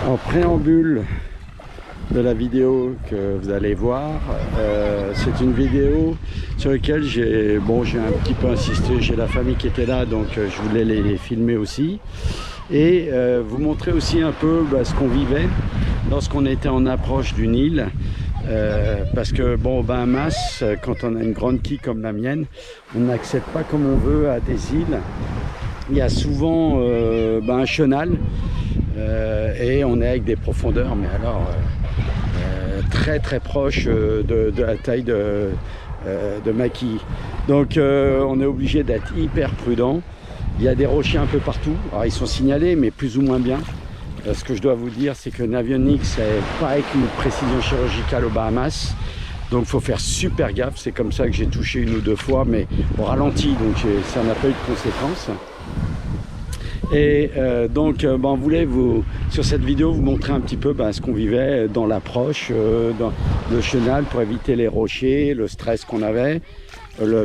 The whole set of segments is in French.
En préambule de la vidéo que vous allez voir, c'est une vidéo sur laquelle j'ai un petit peu insisté. J'ai la famille qui était là, donc je voulais les filmer aussi et vous montrer aussi un peu ce qu'on vivait lorsqu'on était en approche d'une île, parce que bon, aux Bahamas, quand on a une grande quille comme la mienne, on n'accède pas comme on veut à des îles. Il y a souvent un chenal et on est avec des profondeurs, mais alors très très proche de la taille de ma quille. Donc on est obligé d'être hyper prudent. Il y a des rochers un peu partout, alors ils sont signalés mais plus ou moins bien. Ce que je dois vous dire, c'est que l'avionique, c'est pas avec une précision chirurgicale aux Bahamas, donc il faut faire super gaffe. C'est comme ça que j'ai touché une ou deux fois, mais au ralenti, donc ça n'a pas eu de conséquences. Et on voulait sur cette vidéo vous montrer un petit peu ce qu'on vivait dans l'approche, dans le chenal, pour éviter les rochers, le stress qu'on avait,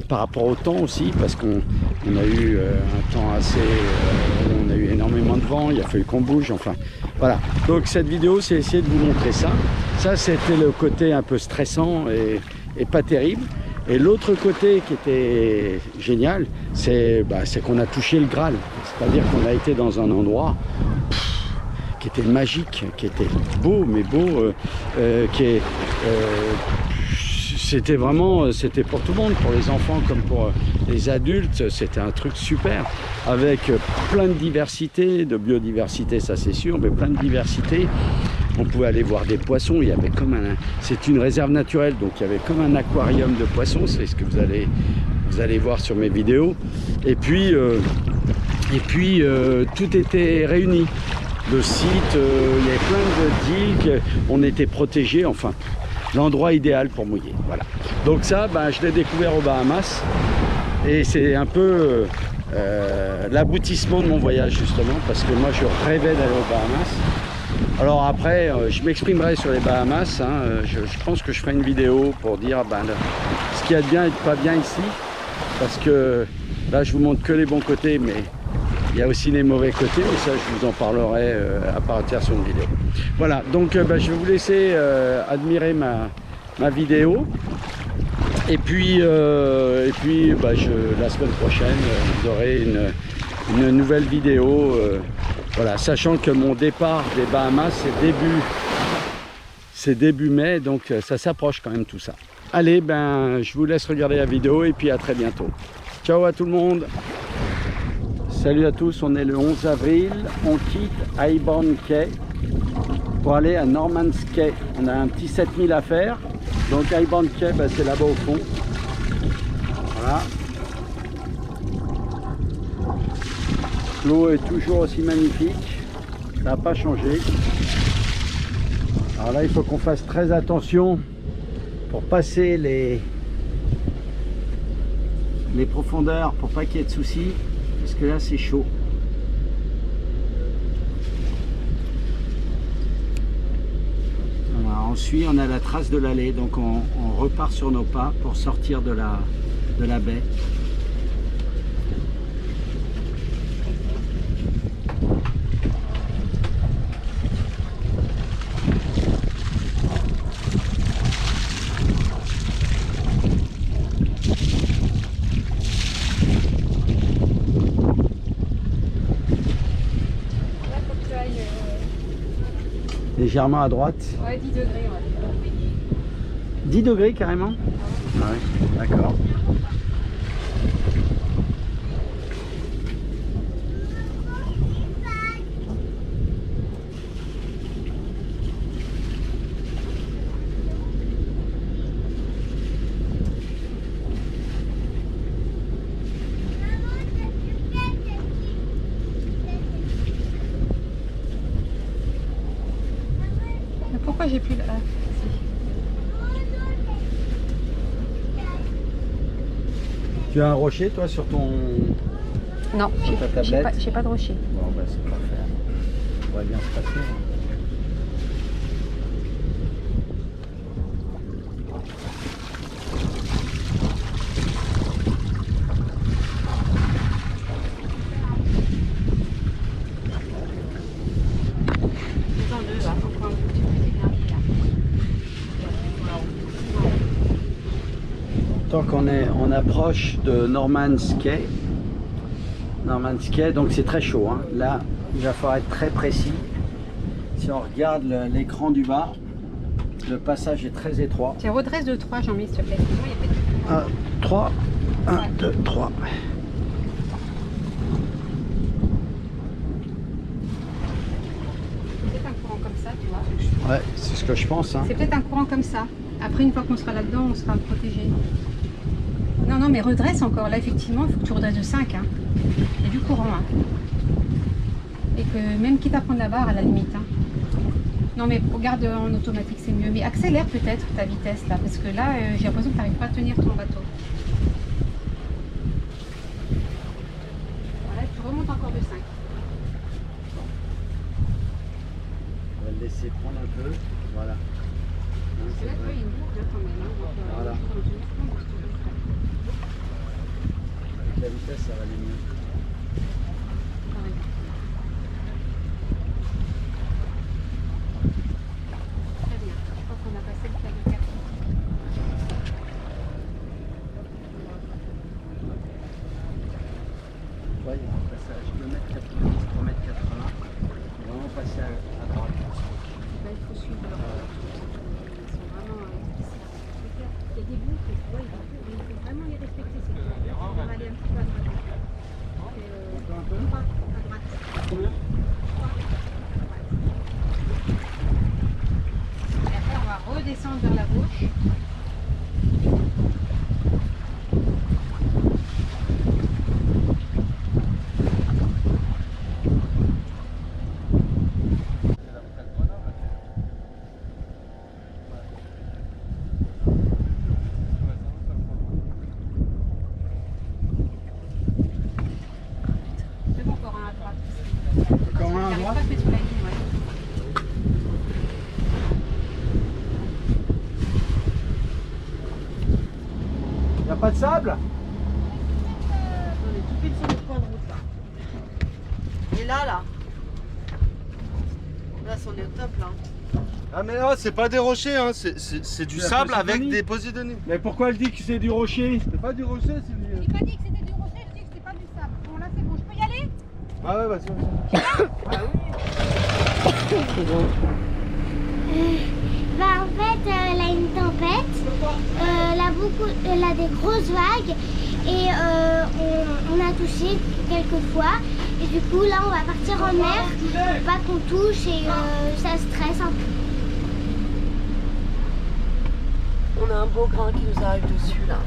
par rapport au temps aussi, parce qu'on a eu un temps assez... on a eu énormément de vent, il a fallu qu'on bouge, enfin voilà. Donc cette vidéo, c'est essayer de vous montrer ça. Ça, c'était le côté un peu stressant et pas terrible. Et l'autre côté qui était génial, c'est qu'on a touché le Graal. C'est-à-dire qu'on a été dans un endroit qui était magique, qui était beau, mais beau, c'était vraiment, c'était pour tout le monde, pour les enfants comme pour les adultes. C'était un truc super, avec plein de diversité, de biodiversité, ça c'est sûr, mais plein de diversité. On pouvait aller voir des poissons, il y avait comme c'est une réserve naturelle, donc il y avait comme un aquarium de poissons, c'est ce que vous allez voir sur mes vidéos. Et puis tout était réuni. Le site, il y avait plein d'îles, on était protégés, enfin, l'endroit idéal pour mouiller, voilà. Donc ça, je l'ai découvert aux Bahamas, et c'est un peu l'aboutissement de mon voyage, justement, parce que moi, je rêvais d'aller aux Bahamas. Alors après, je m'exprimerai sur les Bahamas, je pense que je ferai une vidéo pour dire ce qu'il y a de bien et de pas bien ici, parce que là je vous montre que les bons côtés, mais il y a aussi les mauvais côtés, et ça je vous en parlerai à partir sur une vidéo. Voilà, donc je vais vous laisser admirer ma vidéo, et puis la semaine prochaine vous aurez une nouvelle vidéo. Voilà, sachant que mon départ des Bahamas, c'est début mai, donc ça s'approche quand même tout ça. Allez, je vous laisse regarder la vidéo et puis à très bientôt. Ciao à tout le monde. Salut à tous, on est le 11 avril, on quitte Highbourne Cay pour aller à Norman's Cay. On a un petit 7000 à faire, donc Highbourne Cay, c'est là-bas au fond. Voilà. L'eau est toujours aussi magnifique, ça n'a pas changé. Alors là, il faut qu'on fasse très attention pour passer les profondeurs, pour pas qu'il y ait de soucis, parce que là c'est chaud. Voilà, on suit, on a la trace de l'allée, donc on repart sur nos pas pour sortir de la baie. Légèrement à droite. Ouais, 10 degrés. Ouais. 10 degrés carrément? Ah oui, d'accord. Pourquoi j'ai plus là? Tu as un rocher toi sur ton... Non, j'ai pas de rocher. Bon c'est parfait. Ça va bien se passer. Donc on approche de Norman's Cay. Norman's Cay, donc c'est très chaud. Hein. Là, il va falloir être très précis. Si on regarde l'écran du bas, le passage est très étroit. Tu redresses de 3, Jean-Mi, s'il te plaît. 1, 3, 1, 2, 3. C'est peut-être un courant comme ça, tu vois. Ouais, c'est ce que je pense. Hein. C'est peut-être un courant comme ça. Après, une fois qu'on sera là-dedans, on sera protégé. Non, non, mais redresse encore. Là, effectivement, il faut que tu redresses de 5. Hein. Il y a du courant. Hein. Et que même quitte à prendre la barre à la limite. Hein. Non, mais regarde en automatique, c'est mieux. Mais accélère peut-être ta vitesse là. Parce que là, j'ai l'impression que tu n'arrives pas à tenir ton bateau. Voilà, tu remontes encore de 5. On va le laisser prendre un peu. Voilà. Hein, C'est là que il bouge là quand même. Hein. Donc, voilà. Avec la vitesse, ça va aller mieux. Très bien. Je crois qu'on a passé le cas de 4. Ouais, il y a un passage 2 mètres 90, 3 mètres 80. Vraiment passer à droite. Là, il faut suivre leur ils sont vraiment difficiles. Il y a des bouts que tu vois, il faut vraiment les respecter. C'est clair. Là, tu dois aller un petit peu à droite. Et, 3 à droite. Combien? 3 à droite. Et après, on va redescendre vers la gauche. C'est bon, encore un à droite. Encore un à droite? Pas fait sur la ligne, ouais. Il n'y a pas de sable? On est tout pile sur le coin de route là. Et là, là. Là, on est au top là. Ah mais là c'est pas des rochers, hein. C'est du La sable avec Posidonie. des Posidonie. Mais pourquoi elle dit que c'est du rocher? C'est pas du rocher, c'est du... J'ai pas dit que c'était du rocher, je dis que c'était pas du sable. Bon, là, c'est bon. Je peux y aller? Ah ouais, vas-y. Bah en fait, elle a une tempête, elle a des grosses vagues et on a touché quelques fois. Et du coup là on va partir en mer pour pas qu'on touche et ça stresse un peu. On a un beau grain qui nous arrive dessus là.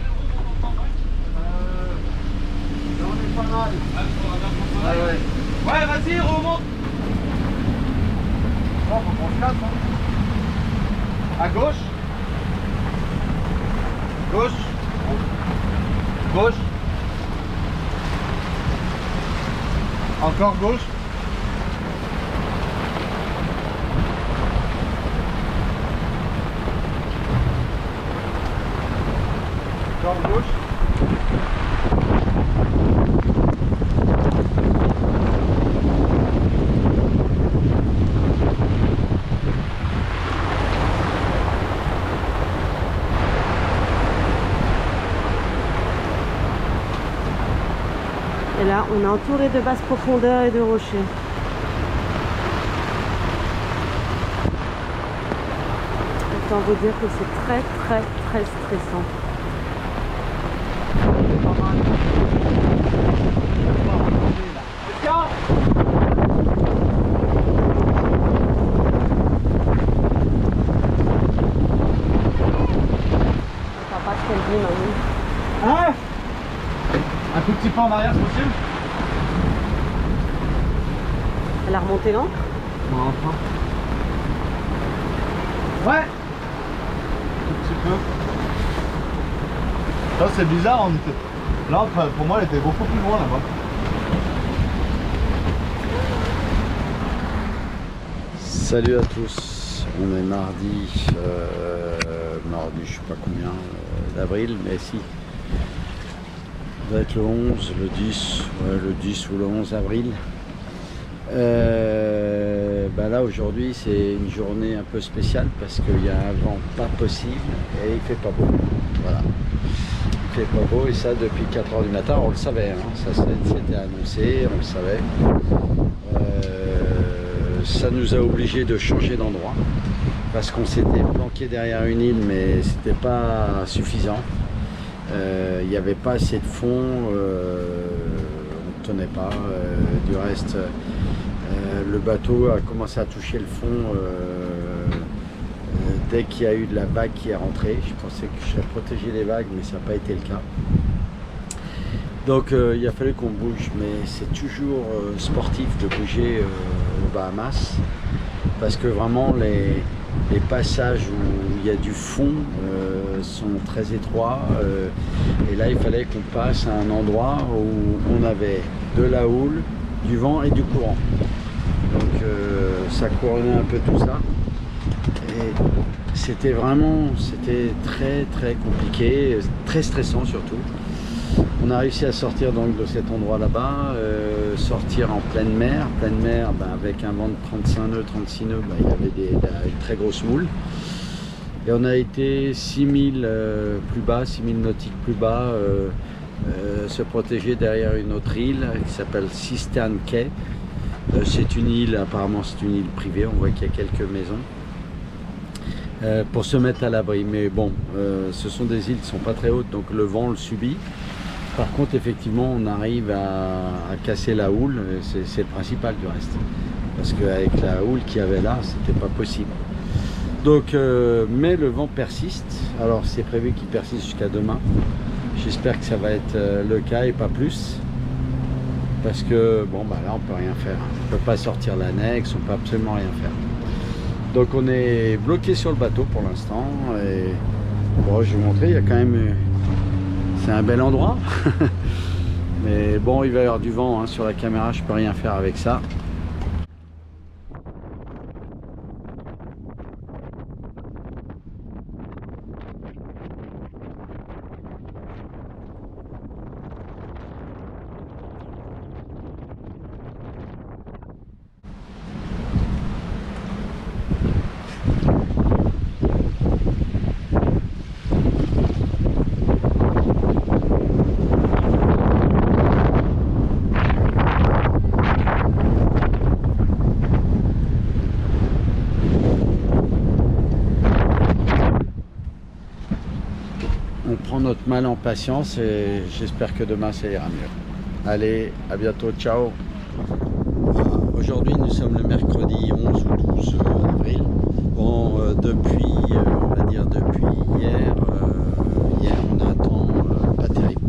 on est pas mal. Ah ouais. Ouais, vas-y, remonte. Bon, faut qu'on se casse, hein. À gauche. Gauche. Gauche. Encore gauche. Encore gauche. Et là, on est entouré de basses profondeurs et de rochers. Autant vous dire que c'est très stressant. On ne pas ce qu'elle dit, mamie. Hein? Un tout petit peu en arrière, c'est possible? Elle a remonté l'ancre. Non, enfin. Ouais. Un tout petit peu. Ça c'est bizarre, on était... L'ancre pour moi elle était beaucoup plus loin là-bas. Salut à tous, on est mardi, je sais pas combien d'avril, mais si. Ça doit être le 11, le 10, ouais, le 10 ou le 11 avril. Là aujourd'hui c'est une journée un peu spéciale parce qu'il y a un vent pas possible et il fait pas beau. Voilà. fait pas beau et ça depuis 4 h du matin, on le savait, hein. Ça c'était annoncé, on le savait. Ça nous a obligés de changer d'endroit parce qu'on s'était planqué derrière une île mais c'était pas suffisant. Il n'y avait pas assez de fond, on ne tenait pas. Du reste, le bateau a commencé à toucher le fond dès qu'il y a eu de la vague qui est rentrée. Je pensais que je serais protégé des vagues, mais ça n'a pas été le cas. Donc il a fallu qu'on bouge, mais c'est toujours sportif de bouger aux Bahamas, parce que vraiment les passages où il y a du fond sont très étroits, et là il fallait qu'on passe à un endroit où on avait de la houle, du vent et du courant. Donc ça couronnait un peu tout ça. Et c'était très très compliqué, très stressant surtout. On a réussi à sortir donc de cet endroit là-bas, sortir en pleine mer, avec un vent de 35 nœuds, 36 nœuds, il y avait une très grosse houle. Et on a été 6000 plus bas, 6000 nautiques plus bas, se protéger derrière une autre île qui s'appelle Cistern Cay. C'est une île, apparemment c'est une île privée, on voit qu'il y a quelques maisons. Pour se mettre à l'abri, mais bon, ce sont des îles qui ne sont pas très hautes, donc le vent le subit. Par contre, effectivement, on arrive à casser la houle, c'est le principal du reste. Parce qu'avec la houle qu'il y avait là, c'était pas possible. Donc, mais le vent persiste, alors c'est prévu qu'il persiste jusqu'à demain. J'espère que ça va être le cas et pas plus. Parce que, bon, là, on peut rien faire. On ne peut pas sortir l'annexe, on peut absolument rien faire. Donc on est bloqué sur le bateau pour l'instant et bon, je vais vous montrer, il y a quand même, c'est un bel endroit. Mais bon, il va y avoir du vent hein, sur la caméra, je peux rien faire avec ça. On prend notre mal en patience et j'espère que demain ça ira mieux. Allez, à bientôt, ciao. Aujourd'hui nous sommes le mercredi 11 ou 12 avril. Bon, depuis, on va dire depuis hier, on a un temps pas terrible.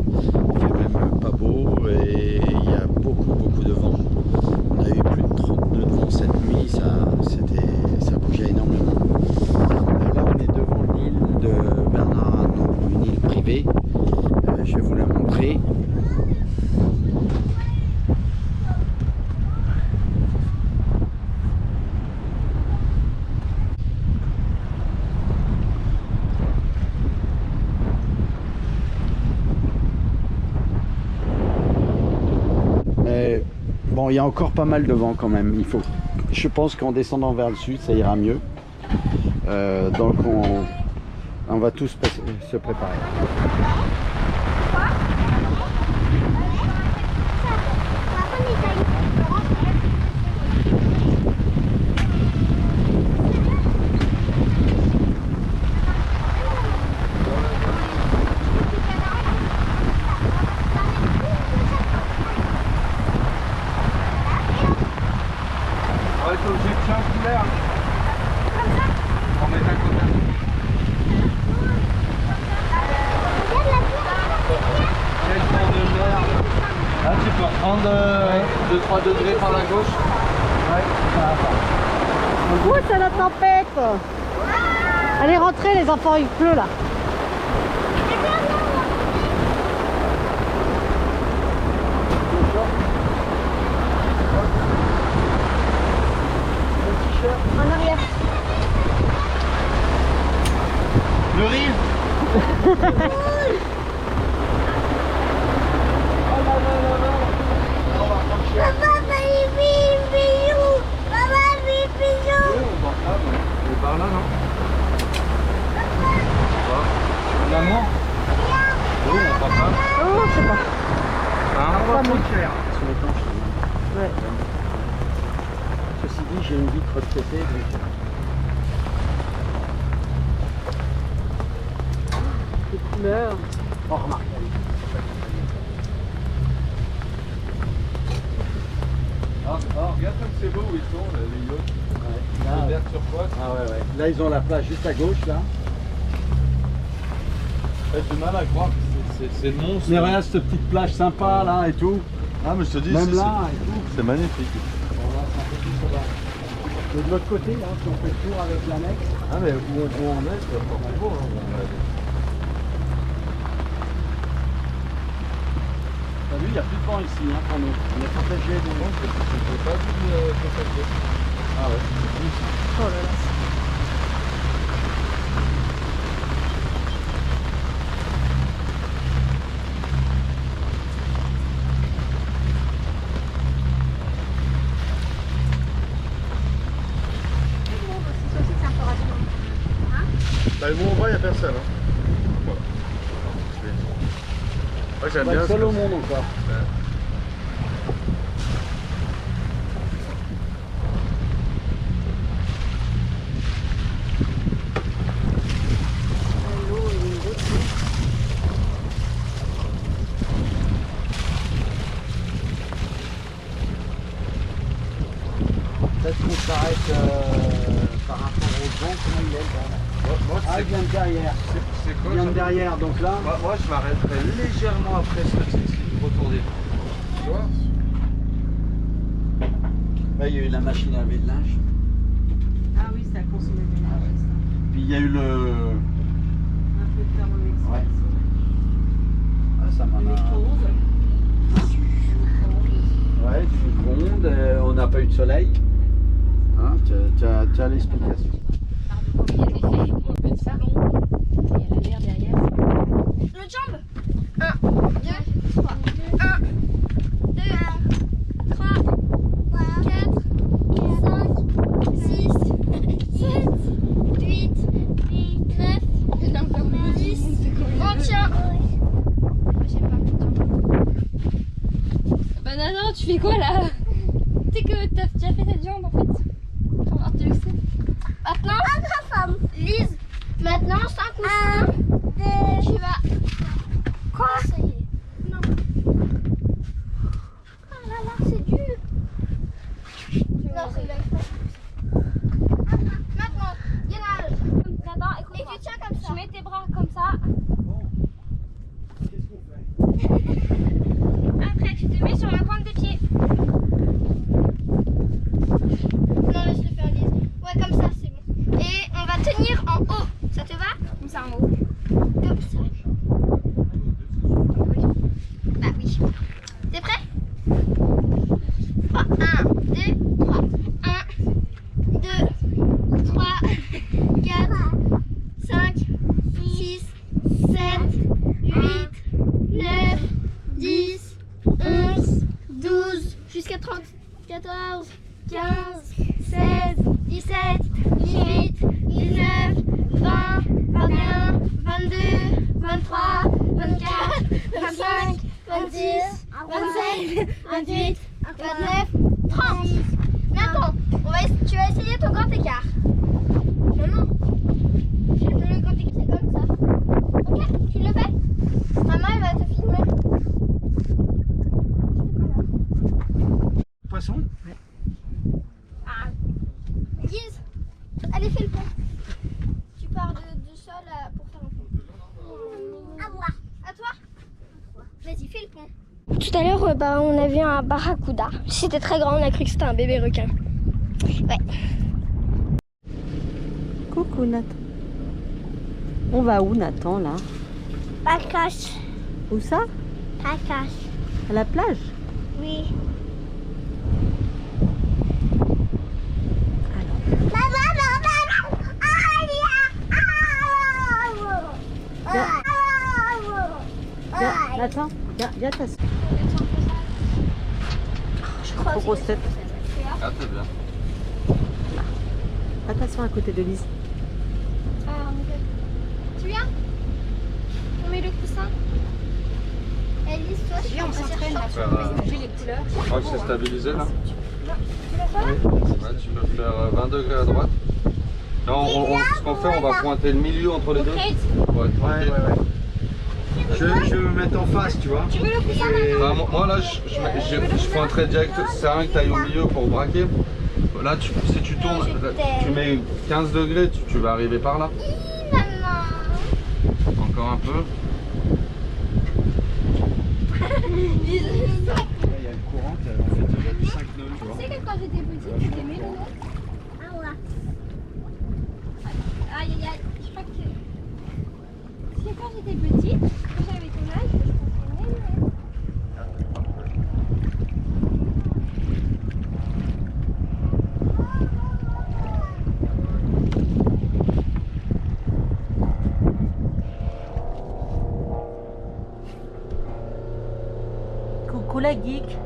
Il fait même pas beau et il y a beaucoup de vent. On a eu plus de 30 nœuds de vent cette nuit, ça bougeait énormément. Là on est devant l'île de Bernard, une île privée. Je vais vous la montrer. Mais bon, il y a encore pas mal de vent quand même. Je pense qu'en descendant vers le sud, ça ira mieux. Donc on va tous se préparer. Ouais, t'es obligé de changer de l'air. On met un côté. Quel temps de merde. Là, tu peux reprendre 2-3 degrés par la gauche. Ouais, ça va pas. Ouh, c'est la tempête. Allez, rentrez les enfants, il pleut là. En arrière. Le riz. On part là, non? L'amour? Oui, on part pas moins cher. Ils sont étanches, les mains. Ouais. Ceci dit, j'ai une vitre de côté, donc... Les couleurs. Oh, remarque. Regarde comme c'est beau où ils sont, les yachts. Ouais, là, Le vert turquoise. ah ouais, ouais. Là, ils ont la plage juste à gauche, là. J'ai du mal à croire que c'est monstre. Mais regarde cette petite plage sympa, là, et tout. Ah, mais je te dis, Même là, et tout. c'est magnifique. Bon, là, c'est un peu plus sauvage. Mais de l'autre côté, là, si on fait le tour avec l'annexe, Ah, mais où on est, c'est pas beau. t'as vu, il n'y a plus de vent ici, hein, pour nous. On est protégé, donc. J'ai pas vu de contacter. Ah ouais. Oh là là. Bah, le moment il n'y a personne. Hein. Voilà. Ouais, j'aime On va bien. être seul au monde encore. Peut-être qu'on s'arrête par rapport au vent, comment il est là. Moi, Ah, il vient de derrière. c'est quoi Il vient de ça derrière, donc là. Moi, je m'arrêterai légèrement après ce retour des. Tu vois? Là, il y a eu la machine à laver de linge. Ah oui, ça a consommé de l'énergie. Puis il y a eu le. Un peu de thermomix. Ouais. Ah, ça m'en a. Micro-ondes. Ouais, du micro-ondes, on n'a pas eu de soleil. Hein, tu as l'explication. Il y a des filles, un peu de salon. Il y a la mer derrière. L'autre jambe. 1, 2, 3. 1, 2, 3, 4, 5, 6, 7, 8, 9, 10. On tient. J'aime pas. Bah non, tu fais quoi là? Tu sais que t'as déjà fait cette jambe en fait. Faut voir, tu le sais. Maintenant, Lise, maintenant, sans coussin, tu vas. Quoi? Ça y est. Non. Oh là là, c'est dur. Non, c'est bien. Maintenant, gainage. Attends, Et écoute-moi. tu tiens comme ça. Tu mets tes bras comme ça. Après, tu te mets sur la pointe des pieds. Non, laisse-le faire, Lise. Ouais, comme ça, c'est bon. Et on va tenir en haut. Ça te va? Comme ça en haut. Comme ça. Bah oui. T'es prêt? 1, 2, 3. 1, 2, 3, 4, 5, 6, 7, 8, 9, 10, 11, 12, jusqu'à 30, 14, 15, 16, 17, 18, 19, 20, 21, 22, 23, 24, 25, 26, 27, 28, 29, 30. Mais attends, tu vas essayer ton grand écart. Non. Le grand écart, c'est comme ça. Ok, tu le fais? Maman, elle va te filmer. Poisson? Lise, allez, fais le pont. Tu pars du sol pour faire un pont. À moi. À toi? Vas-y, fais le pont. Tout à l'heure, on a vu un barracuda. C'était très grand, on a cru que c'était un bébé requin. Ouais. Coucou Nathan. On va où Nathan là? Pacache. Où ça? Pacache. À la plage? Oui. Nathan, viens t'asseoir. Je crois Trop grosse tête. Ah, c'est bien. Va t'asseoir à côté de Lise. Tu viens? On met le coussin. Alice, toi, C'est bien, on s'entraîne là sur Faire, j'ai les couleurs. Je crois que c'est stabilisé là. tu vas pas? Ouais, tu peux faire 20 degrés à droite. Là, ce qu'on fait, on va pointer le milieu entre les deux. Ouais, tranquille. Je vais me mettre en face, tu vois. Tu veux le coussin Bah, moi là, je pointerai direct. C'est rien que tu ailles au milieu pour braquer. Là, si tu tournes, tu mets 15 degrés, tu vas arriver par là. maman? Encore un peu. Il y a le courant, en fait, il y a du 5 nœuds, tu vois. Tu sais que quand j'étais petite, tu t'aimais le nez? Ah ouais. Aïe aïe aïe, je crois que... Tu sais, quand j'étais petite, quand j'avais ton âge, je pensais le nez. Coucou la geek.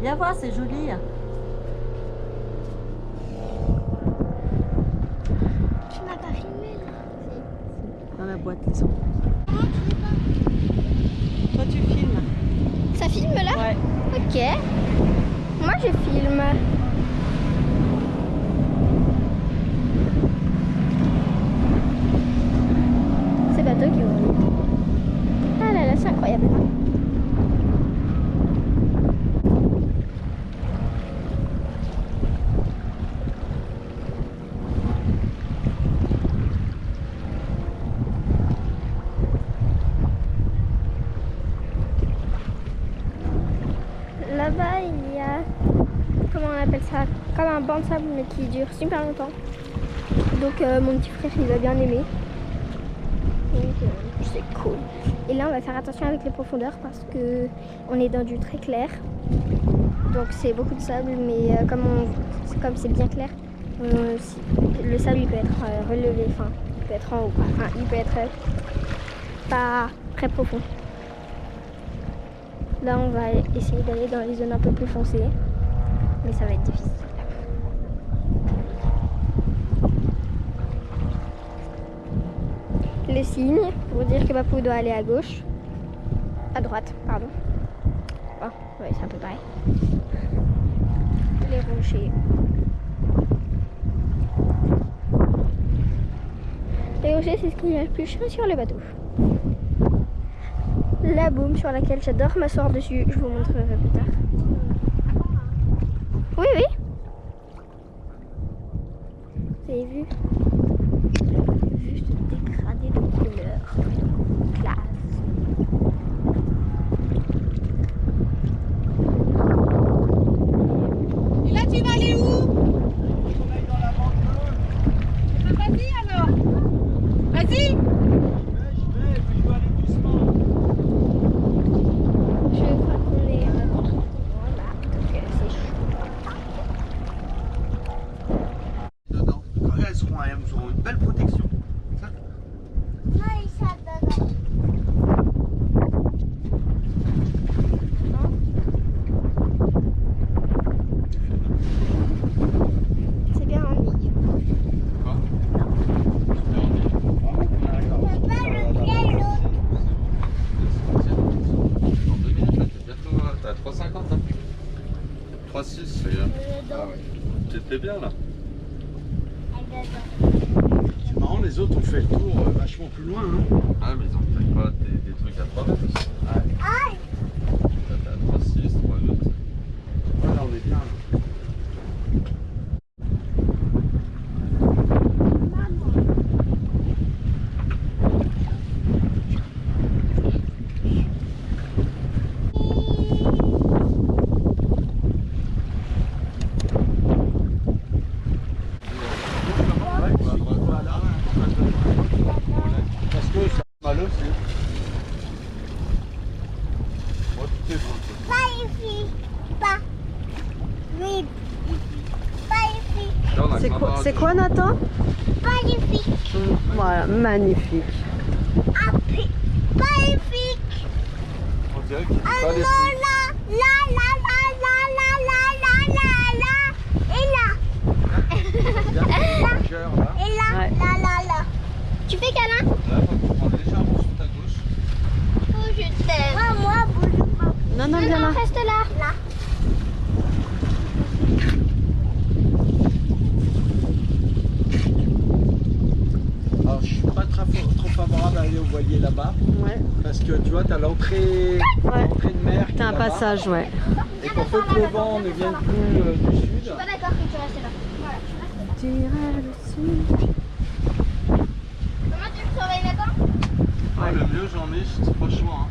Viens voir, c'est joli. Tu m'as pas filmé là? Dans la boîte, les enfants. Toi, tu filmes? Ça filme là? Ouais. Ok. Moi je filme. Ces bateaux qui vont. Ah là là, c'est incroyable. Là-bas, il y a, comment on appelle ça, comme un banc de sable mais qui dure super longtemps. Donc mon petit frère il va bien aimer. Donc c'est cool. Et là on va faire attention avec les profondeurs parce que on est dans du très clair. Donc c'est beaucoup de sable mais comme c'est bien clair, le sable il peut être relevé, enfin il peut être en haut, enfin il peut être pas très profond. Là, on va essayer d'aller dans les zones un peu plus foncées, mais ça va être difficile. Le signe pour dire que Papou doit aller à gauche, à droite, pardon. Oh, ouais, c'est un peu pareil. Les rochers. Les rochers, c'est ce qui est le plus chiant sur le bateau. La boum sur laquelle j'adore m'asseoir dessus, je vous montrerai plus tard. Oui, oui. Vous avez vu? Juste dégradé de couleurs. Classe. Et là, tu vas aller où? Vas-y alors. Vas-y. Je crois qu'on est à contre courant là, donc c'est chaud. Dedans. Quand elles auront une belle protection. Ça, c'est bien en ligne. Quoi? Dans 2 minutes, là, t'es bientôt t'es à 3,50 là. 3,6, c'est bien. T'étais bien là. c'est marrant, les autres ont fait le tour vachement plus loin. Hein. Ah, mais ils ont peut-être pas des trucs à 3 mètres aussi. Là, t'es à 3,6, 3,8. Voilà, on est bien là. Parce que ça mal aussi. Moi, tout est bon. Là, on a qu'un barrage. C'est quoi, Nathan? Magnifique. Voilà, magnifique. Magnifique. On dirait qu'il faut pas laisser. Largeur, là. Et là, Ouais. là. Tu fais câlin? Là, faut prendre légèrement sur ta gauche. Oh, je t'aime. Moi, bouge pas. Non, non, viens là. Reste là. Là. Alors je suis pas trop favorable à aller au voilier là-bas. Ouais. Parce que tu vois, tu as l'entrée de mer. qui est T'as un là-bas. passage, ouais. Et pour peu que le vent ne vienne plus du sud. Je suis pas d'accord que tu restes là. Voilà, tu restes là. Tu iras dessus. Comment tu me surveilles maintenant? Ouais, le mieux, Jean-Mich, franchement, hein.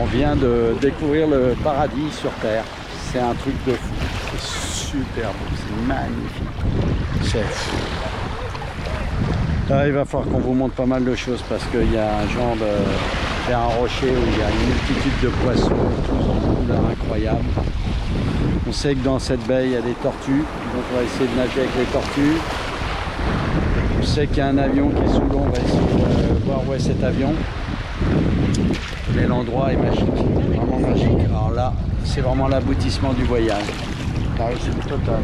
On vient de découvrir le paradis sur Terre. C'est un truc de fou. C'est super beau, c'est magnifique. C'est fou. Là, il va falloir qu'on vous montre pas mal de choses parce qu'il y a un genre de... Il y a un rocher où il y a une multitude de poissons, tous en couleur incroyable. On sait que dans cette baie, il y a des tortues, donc on va essayer de nager avec les tortues. On sait qu'il y a un avion qui est sous l'eau, on va essayer de voir où est cet avion. Mais l'endroit est magique, vraiment magique. Alors là, c'est vraiment l'aboutissement du voyage. La réussite totale.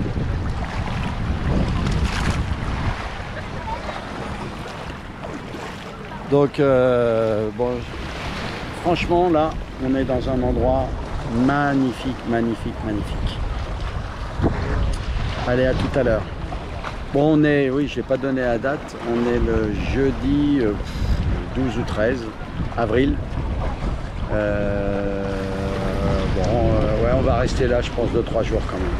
Donc, bon, franchement, là, on est dans un endroit magnifique, magnifique, magnifique. Allez, à tout à l'heure. Bon, on est, oui, je n'ai pas donné la date, on est le jeudi 12 ou 13 avril. Ouais, on va rester là, je pense, 2-3 jours quand même.